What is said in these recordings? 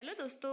Hello दोस्तों,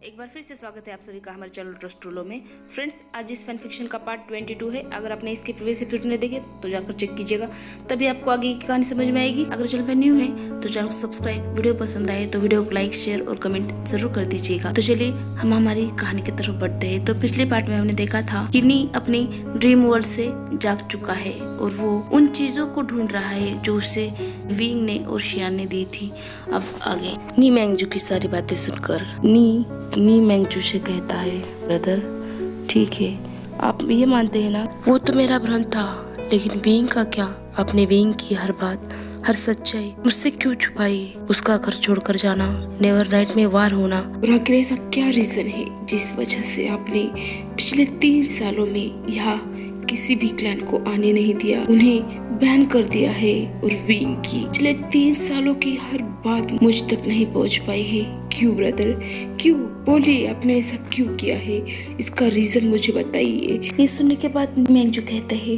एक बार फिर से स्वागत है आप सभी का हमारे चैनल ट्रस्ट्रोलो में। फ्रेंड्स, आज इस फैन फिक्शन का पार्ट 22 है। अगर आपने इसके प्रीवियस एपिसोड नहीं देखे तो जाकर चेक कीजिएगा, तभी आपको आगे की कहानी समझ में आएगी। अगर चैनल पे न्यू है तो चैनल को सब्सक्राइब, वीडियो पसंद आए तो वीडियो को लाइक, शेयर और कमेंट जरूर कर दीजिएगा। तो चलिए हम हमारी कहानी की तरफ बढ़ते हैं। तो पिछले पार्ट में हमने देखा था कि नी अपनी ड्रीम वर्ल्ड से जाग चुका है और वो उन चीजों को ढूंढ रहा है जो उसे विंग ने और शियान ने दी थी। अब आगे नी मैंगजू की सारी बातें सुनकर नी मैंगजू से कहता है, ब्रदर ठीक है, आप ये मानते हैं ना, वो तो मेरा भ्रम था, लेकिन विंग का क्या? आपने विंग की हर बात, हर सच्चाई मुझसे क्यों छुपाई? उसका घर छोड़कर जाना, नेवर नाइट में वार होना, और आखिर ऐसा क्या रीजन है जिस वजह से आपने पिछले 3 सालों में यहाँ किसी भी क्लैन को आने नहीं दिया, उन्हें बैन कर दिया है? और विंग की पिछले 3 सालों की हर बात मुझ तक नहीं पहुंच पाई है। क्यों ब्रदर, क्यों? बोलिए, आपने ऐसा क्यों किया है? इसका रीजन मुझे बताइए। ये सुनने के बाद मैंगजू कहते हैं,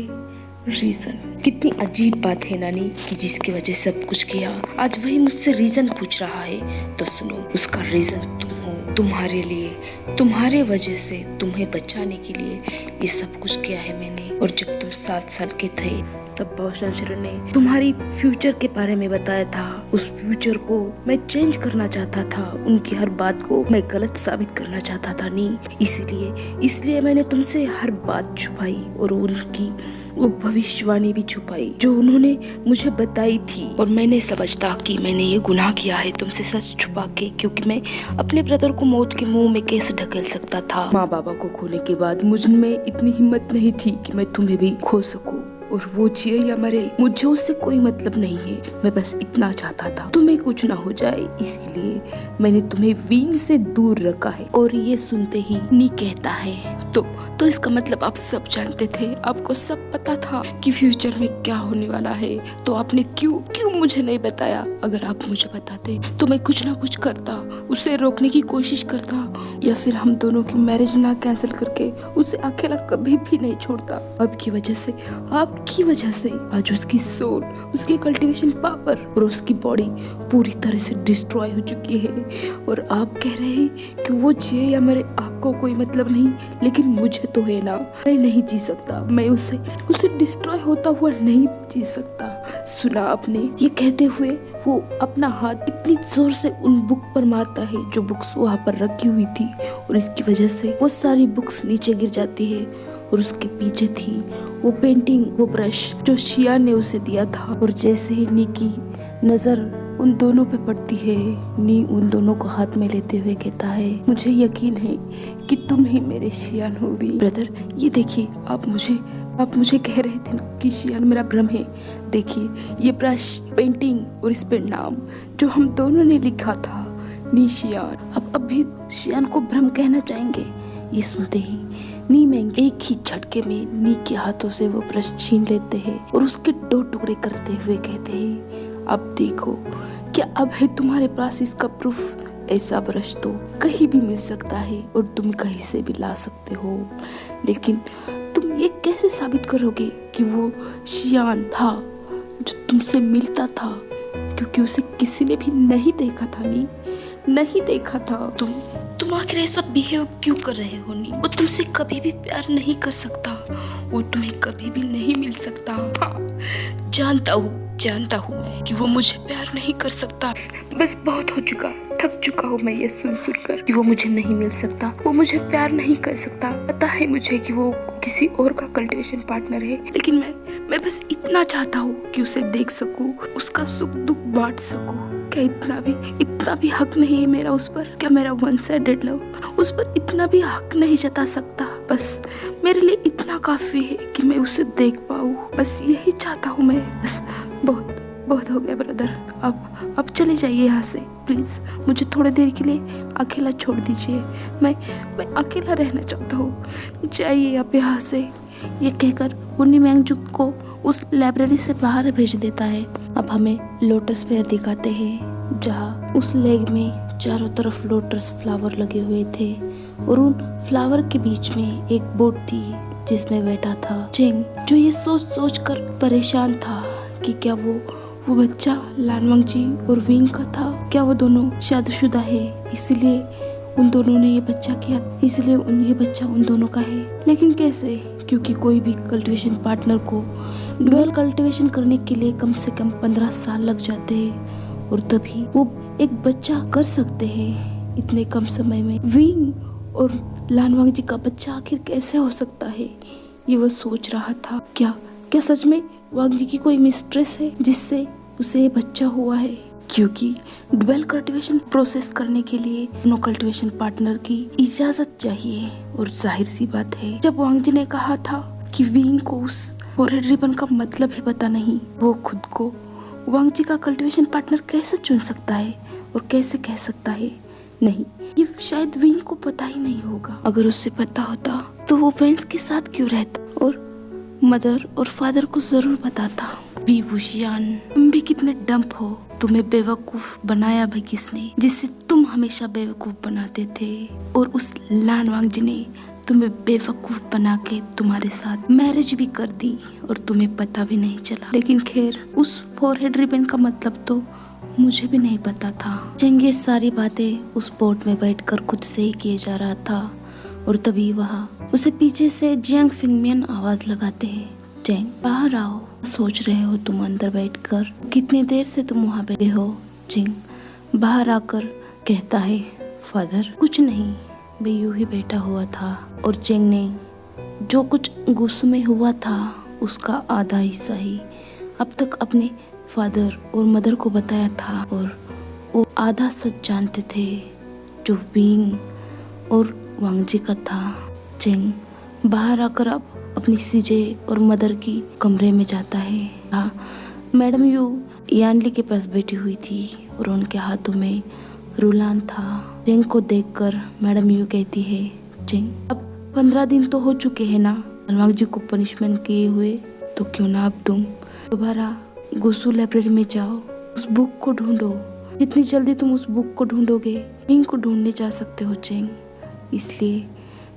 रीजन? कितनी अजीब बात है नानी कि जिसकी वजह से सब कुछ किया, आज वही मुझसे रीजन पूछ रहा है। तो सुनो, उसका रीजन तुम हो। तुम्हारे लिए, तुम्हारे वजह से, तुम्हें बचाने के लिए ये सब कुछ किया है मैंने। और जब तुम 7 साल के थे तब बहुशंकर ने तुम्हारी फ्यूचर के बारे में बताया था। उस फ्यूचर को मैं चेंज करना चाहता था, उनकी हर बात को मैं गलत साबित करना चाहता था। नहीं, इसलिए मैंने तुमसे हर बात छुपाई और उनकी वो भविष्यवाणी भी छुपाई जो उन्होंने मुझे बताई थी। और मैंने समझता कि मैंने ये गुनाह किया है तुमसे सच छुपा के, क्योंकि मैं अपने ब्रदर को मौत के मुंह में कैसे ढकेल सकता था। माँ बाबा को खोने के बाद मुझ में इतनी हिम्मत नहीं थी कि मैं तुम्हें भी खो सकूं। और वो जिए या मरे, मुझे उससे कोई मतलब नहीं है। मैं बस इतना चाहता था तुम्हें कुछ ना हो जाए, इसीलिए मैंने तुम्हें विंग से दूर रखा है। और ये सुनते ही नी कहता है, तो इसका मतलब आप सब जानते थे, आपको सब पता था कि फ्यूचर में क्या होने वाला है, तो आपने क्यों मुझे नहीं बताया? अगर आप मुझे बताते तो मैं कुछ ना कुछ करता, उसे रोकने की कोशिश करता, या फिर हम दोनों की मैरिज ना कैंसिल करके उसे अकेला कभी भी नहीं छोड़ता। आपकी वजह से आज उसकी सोल, उसकी कल्टीवेशन पावर और उसकी बॉडी पूरी तरह से डिस्ट्रॉय हो चुकी है। और आप कह रहे हैं कि वो जिए या मरे आपको कोई मतलब नहीं, लेकिन मुझे तो है ना। मैं नहीं जी सकता, मैं उसे डिस्ट्रॉय होता हुआ नहीं जी सकता। सुना आपने? ये कहते हुए वो अपना हाथ इतनी जोर से उन बुक पर मारता है जो बुक्स वहाँ पर रखी हुई थी, और इसकी वजह से वो सारी बुक्स नीचे गिर जाती है। और उसके पीछे थी वो पेंटिंग, वो ब्रश जो शियान ने उसे दिया था। और जैसे ही नी की नजर उन दोनों पे पड़ती है, नी उन दोनों को हाथ में लेते हुए कहता है, मुझे यकीन है कि तुम ही मेरे शियान हो भी। ब्रदर, ये देखिए, आप मुझे कह रहे थे ना कि शियान मेरा भ्रम है। देखिए, ये ब्रश, पेंटिंग और इस पे नाम जो हम दोनों ने लिखा था, नी शियान। अब भी शियान को भ्रम कहना चाहेंगे? ये सुनते ही नी मैंग एक ही झटके में नी के हाथों से वो ब्रश छीन लेते हैं और उसके 2 टुकड़े करते हुए कहते हैं, अब देखो, क्या अब है तुम्हारे पास इसका प्रूफ? ऐसा ब्रश तो कहीं भी मिल सकता है और तुम कहीं से भी ला सकते हो, लेकिन तुम ये कैसे साबित करोगे कि वो शियान था जो तुमसे मिलता था? क्योंकि उसे किसी ने भी नहीं देखा था। नहीं देखा था। तुम आखिर ऐसा बिहेव क्यों कर रहे हो? नी, वो तुमसे कभी भी प्यार नहीं कर सकता, वो तुम्हें कभी भी नहीं मिल सकता। हाँ, जानता हूँ मैं कि वो मुझे प्यार नहीं कर सकता। बस बहुत हो चुका, थक चुका हूँ मैं ये सुन कर कि वो मुझे नहीं मिल सकता, वो मुझे प्यार नहीं कर सकता। पता है मुझे कि वो किसी और का कल्टीवेशन पार्टनर है, लेकिन मैं बस इतना चाहता हूँ कि उसे देख सकूं, उसका सुख दुख बांट सकूं। क्या इतना भी हक नहीं है मेरा उस पर? क्या मेरा वन साइडेड लव उस पर इतना भी हक नहीं जता सकता? बस मेरे लिए इतना काफी है कि मैं उसे देख पाऊँ। बस यही चाहता हूँ मैं। बस बहुत हो गया ब्रदर, अब चले जाइए यहाँ से प्लीज। मुझे थोड़ी देर के लिए अकेला छोड़ दीजिए, मैं अकेला रहना चाहता हूँ। जाइए आप यहाँ से। ये कहकर उन्नी मैंगजू को उस लाइब्रेरी से बाहर भेज देता है। अब हमें लोटस फेयर दिखाते हैं, जहाँ उस लेक में चारों तरफ लोटस फ्लावर लगे हुए थे और उन फ्लावर के बीच में एक बोट थी जिसमें बैठा था चिंग, जो ये सोच कर परेशान था कि क्या वो वो बच्चा लानवांग जी और विंग का था? क्या वो दोनों शादीशुदा है इसलिए उन दोनों ने ये बच्चा किया, इसलिए ये बच्चा उन दोनों का है? लेकिन कैसे? क्योंकि कोई भी कल्टीवेशन पार्टनर को डुअल कल्टीवेशन करने के लिए कम से कम 15 साल लग जाते हैं और तभी वो एक बच्चा कर सकते हैं इतने कम समय में। विंग और लानवांग जी का बच्चा आखिर कैसे हो सकता है, ये वो सोच रहा था। क्या सच में वांग जी की कोई मिस्ट्रेस है जिससे उसे ये बच्चा हुआ है? क्योंकि डुअल कल्टीवेशन प्रोसेस करने के लिए दोनों कल्टीवेशन पार्टनर की इजाजत चाहिए और जाहिर सी बात है जब वांग जी ने कहा था कि विंग को उस फोरहेड रिबन का मतलब ही पता नहीं, वो खुद को वांग जी का कल्टीवेशन पार्टनर कैसे चुन सकता है और कैसे कह सकता है नहीं, ये शायद विंग को पता ही नहीं होगा। अगर उससे पता होता तो वो वेंस के साथ क्यों रहता और मदर और फादर को जरूर बताता। वी वुशियान, तुम भी कितने डम्प हो, तुम्हें बेवकूफ बनाया भी किसने जिससे तुम हमेशा बेवकूफ बनाते थे, और उस लानवांग जी ने तुम्हें बेवकूफ बना के तुम्हारे साथ मैरिज भी कर दी और तुम्हें पता भी नहीं चला। लेकिन खैर, उस फोरहेड रिबन का मतलब तो मुझे भी नहीं पता था। चेंग ये सारी बातें उस बोट में बैठकर खुद से ही किए जा रहा था और तभी वहाँ उसे पीछे से जियांग फिंगमियन आवाज लगाते हैं, चेंग बाहर आओ, सोच रहे हो तुम अंदर बैठकर? कितनी देर से तुम वहाँ बैठे हो? चिंग बाहर आकर कहता है, फादर कुछ नहीं, मैं यूं ही बैठा हुआ था। और चिंग ने जो कुछ गुस्से में हुआ था उसका आधा हिस्सा ही अब तक अपने फादर और मदर को बताया था और वो आधा सच जानते थे जो विंग और वांग जी का था। चिंग बाहर आकर अब अपनी सीजे और मदर की कमरे में जाता है। हाँ, मैडम यू यानली के पास बैठी हुई थी और उनके हाथों में रुलान था। चिंग को देखकर मैडम यू कहती है, चिंग अब 15 दिन तो हो चुके हैं ना लानवांग जी को पनिशमेंट किए हुए, तो क्यों ना अब तुम दोबारा गुसु लाइब्रेरी में जाओ, उस बुक को ढूंढो। जितनी जल्दी तुम उस बुक को ढूंढोगे विंग को ढूंढने जा सकते हो चिंग, इसलिए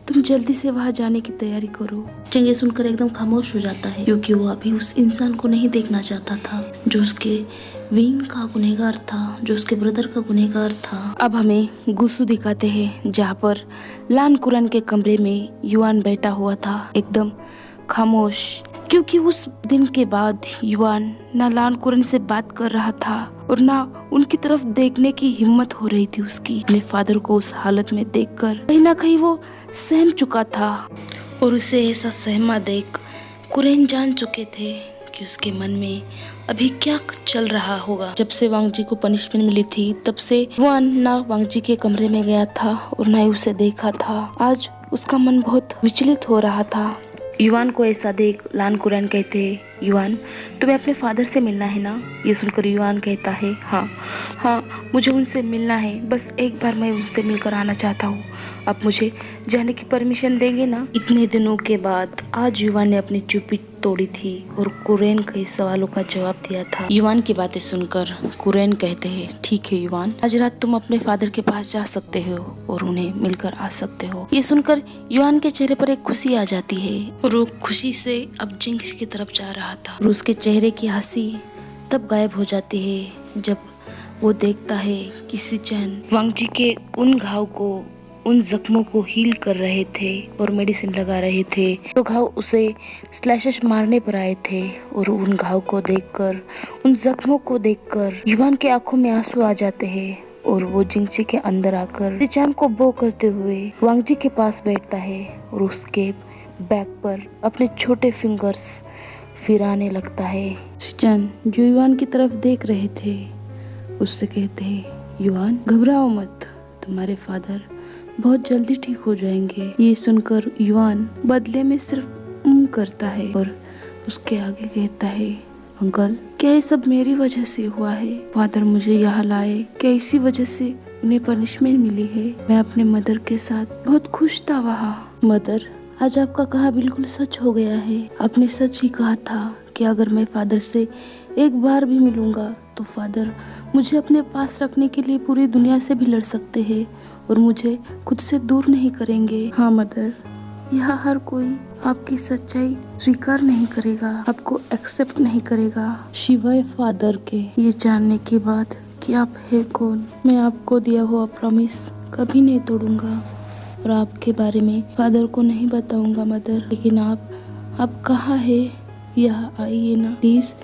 तुम जल्दी से वहाँ जाने की तैयारी करो। चिंग ये सुनकर एकदम खामोश हो जाता है क्योंकि वो अभी उस इंसान को नहीं देखना चाहता था जो उसके विंग का गुनहगार था, जो उसके ब्रदर का गुनहगार था। अब हमें गुस्सू दिखाते हैं जहाँ पर लान कुरान के कमरे में युआन बैठा हुआ था एकदम खामोश, क्योंकि उस दिन के बाद युआन ना लान कुरान से बात कर रहा था और ना उनकी तरफ देखने की हिम्मत हो रही थी उसकी। अपने फादर को उस हालत में देखकर कहीं ना कहीं वो सहम चुका था और उसे ऐसा सहमा देख कुरैन जान चुके थे कि उसके मन में अभी क्या चल रहा होगा। जब से वांग जी को पनिशमेंट मिली थी तब से युआन ना वांग जी के कमरे में गया था और ना ही उसे देखा था। आज उसका मन बहुत विचलित हो रहा था। युआन को ऐसा देख लान कुरान कहते हैं, युआन तुम्हें अपने फादर से मिलना है ना? ये सुनकर युआन कहता है, हाँ मुझे उनसे मिलना है, बस एक बार मैं उनसे मिलकर आना चाहता हूँ। अब मुझे जाने की परमिशन देंगे ना? इतने दिनों के बाद आज युआन ने अपनी चुप्पी तोड़ी थी और कुरैन के सवालों का जवाब दिया था। युआन की बातें सुनकर कुरैन कहते हैं, ठीक है युआन, आज रात तुम अपने फादर के पास जा सकते हो और उन्हें मिलकर आ सकते हो। ये सुनकर युआन के चेहरे पर एक खुशी आ जाती है और वो खुशी से अब जिंग की तरफ जा रहा था और उसके चेहरे की हंसी तब गायब हो जाती है जब वो देखता है कि सिचन वांग जी के उन घाव को, उन जख्मों को हील कर रहे थे और मेडिसिन लगा रहे थे। तो घाव उसे स्लैशेस मारने पर आए थे और उन घाव को देखकर, उन जख्मों को देखकर युआन के आंखों में आंसू आ जाते हैं और वो जिंगची के अंदर आकर सिचन को बो करते हुए वांग जी के पास बैठता है और उसके बैक पर अपने छोटे फिंगर्स फिराने लगता है। सिचन जो युआन की तरफ देख रहे थे उससे कहते हैं, युआन घबराओ मत, तुम्हारे फादर बहुत जल्दी ठीक हो जाएंगे। ये सुनकर युआन बदले में सिर्फ करता है और उसके आगे कहता है, अंकल क्या ये सब मेरी वजह से हुआ है? फादर मुझे यहाँ लाए, क्या इसी वजह से उन्हें पनिशमेंट मिली है? मैं अपने मदर के साथ बहुत खुश था वहाँ। मदर आज आपका कहा बिल्कुल सच हो गया है। आपने सच ही कहा था कि अगर मैं फादर से एक बार भी मिलूंगा तो फादर मुझे अपने पास रखने के लिए पूरी दुनिया से भी लड़ सकते हैं और मुझे खुद से दूर नहीं करेंगे। हाँ मदर, यहाँ हर कोई आपकी सच्चाई स्वीकार नहीं करेगा, आपको एक्सेप्ट नहीं करेगा, शिवाय फादर के। ये जानने के बाद कि आप है कौन। मैं आपको दिया हुआ प्रॉमिस कभी नहीं तोड़ूंगा और आपके बारे में फादर को नहीं बताऊंगा मदर। लेकिन आप कहाँ है? यहाँ आइए ना प्लीज,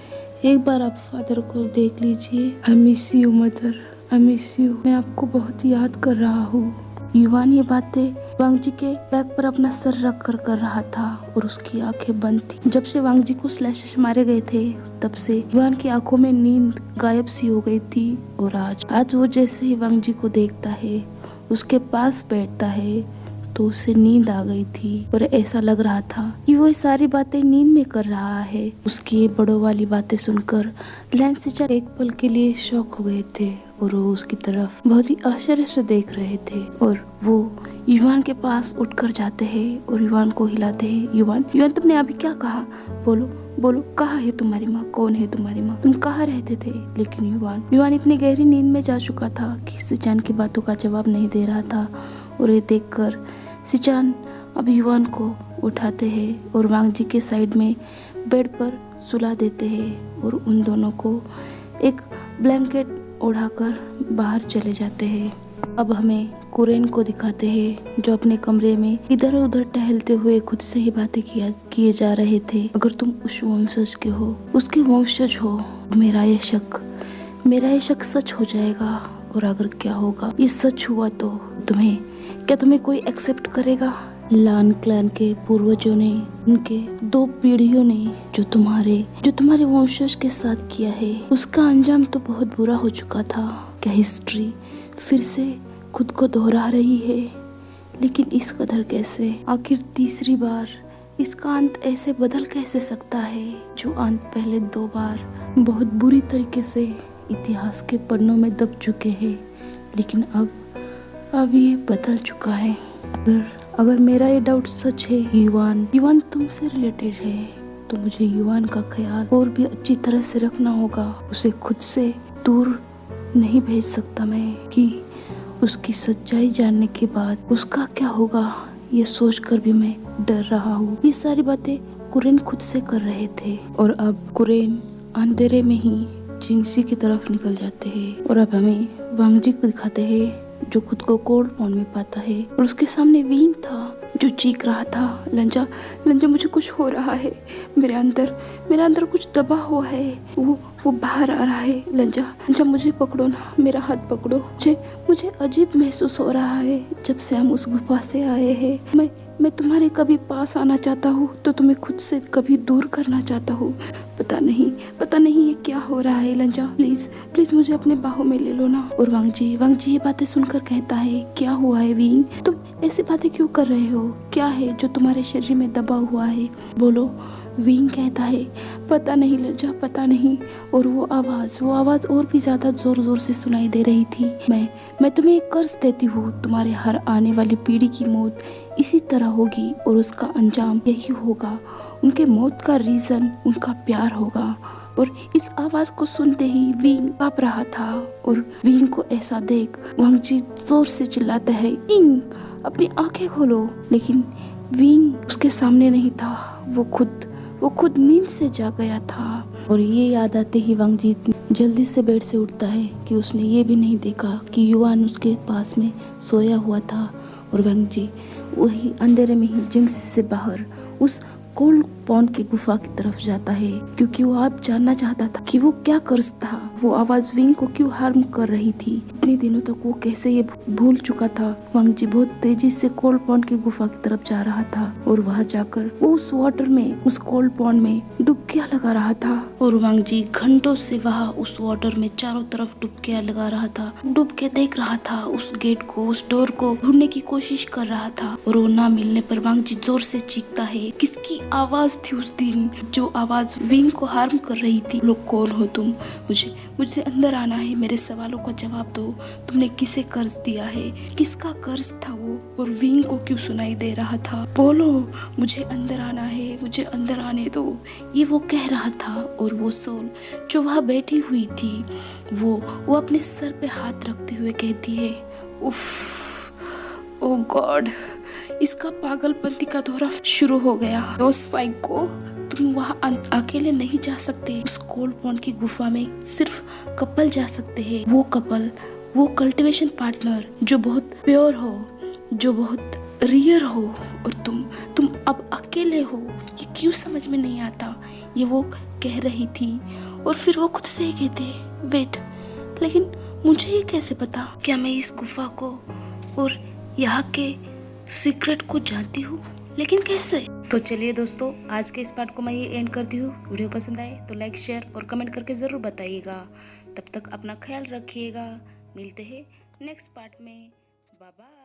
एक बार आप फादर को देख लीजिए। I miss you mother, I miss you. मैं आपको बहुत याद कर रहा हूँ। युवान ये बातें वांगजी के बैग पर अपना सर रख कर रहा था और उसकी आंखें बंद थी। जब से वांगजी को स्लैशेस मारे गए थे तब से युवान की आंखों में नींद गायब सी हो गई थी। और आज वो जैसे ही वांगजी को देखता है, उसके पास बैठता है, तो उसे नींद आ गई थी और ऐसा लग रहा था कि वो ये सारी बातें नींद में कर रहा है। उसकी ये बड़ों वाली बातें सुनकर लैंसिचर एक पल के लिए शॉक हो गए थे और वो उसकी तरफ बहुत ही आश्चर्य से देख रहे थे। और वो युवान के पास उठकर जाते हैं और युवान को हिलाते हैं। युवान तुमने अभी क्या कहा? बोलो कहाँ है तुम्हारी माँ? कौन है तुम्हारी माँ? तुम कहाँ रहते थे? लेकिन युवान इतनी गहरी नींद में जा चुका था कि सिचान की बातों का जवाब नहीं दे रहा था। और ये देखकर सिचान अब युवान को उठाते हैं और वांगजी के साइड में बेड पर सुला देते हैं और उन दोनों को एक ब्लैंकेट ओढ़ाकर बाहर चले जाते हैं। अब हमें कुरेन को दिखाते हैं जो अपने कमरे में इधर उधर टहलते हुए खुद से ही बातें किए जा रहे थे। अगर तुम उस वंशज के हो, उसके वंशज हो, मेरा ये शक सच हो जाएगा। और अगर क्या होगा, ये सच हुआ तो तुम्हें कोई एक्सेप्ट करेगा? लान क्लैन के पूर्वजों ने, उनके 2 पीढ़ियों ने जो तुम्हारे वंशज के साथ किया है, उसका अंजाम तो बहुत बुरा हो चुका था। क्या हिस्ट्री फिर से खुद को दोहरा रही है? लेकिन इस कदर कैसे? आखिर तीसरी बार इसका अंत ऐसे बदल कैसे सकता है जो अंत पहले 2 बार बहुत बुरी तरीके से इतिहास के पन्नों में दब चुके हैं। लेकिन अब ये बदल चुका है। अगर मेरा ये डाउट सच है, युवान तुमसे रिलेटेड है, तो मुझे युवान का ख्याल और भी अच्छी तरह से रखना होगा। उसे खुद से दूर नहीं भेज सकता मैं कि उसकी सच्चाई जानने के बाद उसका क्या होगा, ये सोचकर भी मैं डर रहा हूँ। ये सारी बातें कुरेन खुद से कर रहे थे और अब कुरेन अंधेरे में ही जिंगसी की तरफ निकल जाते हैं। और अब हमें वांगजी को दिखाते हैं जो खुद को कोल्ड पॉन में पाता है और उसके सामने विंग था जो चीख रहा था, लंजा मुझे कुछ हो रहा है, मेरे अंदर कुछ दबा हुआ है, वो बाहर आ रहा है। लंजा मुझे पकड़ो ना, मेरा हाथ पकड़ो। मुझे अजीब महसूस हो रहा है जब से हम उस गुफा से आए हैं। मैं तुम्हारे कभी पास आना चाहता हूँ तो तुम्हें खुद से कभी दूर करना चाहता हूँ। पता नहीं ये क्या हो रहा है। लंजा प्लीज मुझे अपने बाहों में ले लो ना। और वांगजी ये बातें सुनकर कहता है, क्या हुआ है विंग? तुम ऐसी बातें क्यों कर रहे हो? क्या है जो तुम्हारे शरीर में दबा हुआ है? बोलो। विंग कहता है, पता नहीं लंजा, पता नहीं। और वो आवाज और भी ज्यादा जोर से सुनाई दे रही थी। मैं तुम्हें एक कर्ज देती हूँ, तुम्हारे हर आने वाली पीढ़ी की मौत इसी तरह होगी और उसका अंजाम यही होगा। उनके मौत का रीजन उनका प्यार होगा। और इस आवाज को सुनते ही विंग कांप रहा था और विंग को ऐसा देख वांगजी जोर से चिल्लाता है, इंग अपनी आंखें खोलो। लेकिन विंग उसके सामने नहीं था, वो खुद नींद से जाग गया था। और ये याद आते ही वांगजी जल्दी से बेड से उठता है कि उसने ये भी नहीं देखा कि युवान उसके पास में सोया हुआ था। और वांगजी वही अंधेरे में ही जिंगसी से बाहर उस कोल्ड पॉन्ड की गुफा की तरफ जाता है, क्योंकि वो आप जानना चाहता था कि वो क्या कर्ज था, वो आवाज विंग को क्यों हार्म कर रही थी। इतने दिनों तक वो कैसे ये भूल चुका था। वांगजी बहुत तेजी से कोल्ड पॉन्ड की गुफा की तरफ जा रहा था और वहां जाकर वो उस वाटर में, उस कोल्ड पॉन्ड में डुबकियां लगा रहा था। और वांगजी घंटों से वहां उस वाटर में चारों तरफ डुबकियां लगा रहा था, डूब के देख रहा था, उस गेट को, उस डोर को ढूंढने की कोशिश कर रहा था। और वो ना मिलने पर वांगजी जोर से चीखता है, किसकी आवाज थी उस दिन जो आवाज विंग को हार्म कर रही थी? लोग कौन हो तुम? मुझे अंदर आना है, मेरे सवालों का जवाब दो। तुमने किसे कर्ज दिया है? किसका कर्ज था वो? और विंग को क्यों सुनाई दे रहा था? बोलो, मुझे अंदर आना है, मुझे अंदर आने दो, ये वो कह रहा था। और वो सोल जो वहाँ बैठी हुई थी, वो अपने सर पे हाथ रखते हुए कहती है, उफ, ओ गॉड, इसका पागलपंती का दौरा शुरू हो गया। ओ साइको, तुम वहाँ अकेले नहीं जा सकते। उस कोल्ड पॉन्ड की गुफा में सिर्फ कपल जा सकते हैं। वो कपल, वो कल्टीवेशन पार्टनर जो बहुत प्योर हो, जो बहुत रियर हो, और तुम अब अकेले हो। ये क्यों समझ में नहीं आता? ये वो कह रही थी और फिर वो खुद से ही कहते, वेट, लेकिन मुझे ये कैसे पता? क्या मैं इस गुफा को और यहाँ के सीक्रेट को जानती हूँ, लेकिन कैसे? तो चलिए दोस्तों, आज के इस पार्ट को मैं ये एंड करती हूँ। वीडियो पसंद आए तो लाइक, शेयर और कमेंट करके ज़रूर बताइएगा। तब तक अपना ख्याल रखिएगा। मिलते हैं नेक्स्ट पार्ट में। Bye bye.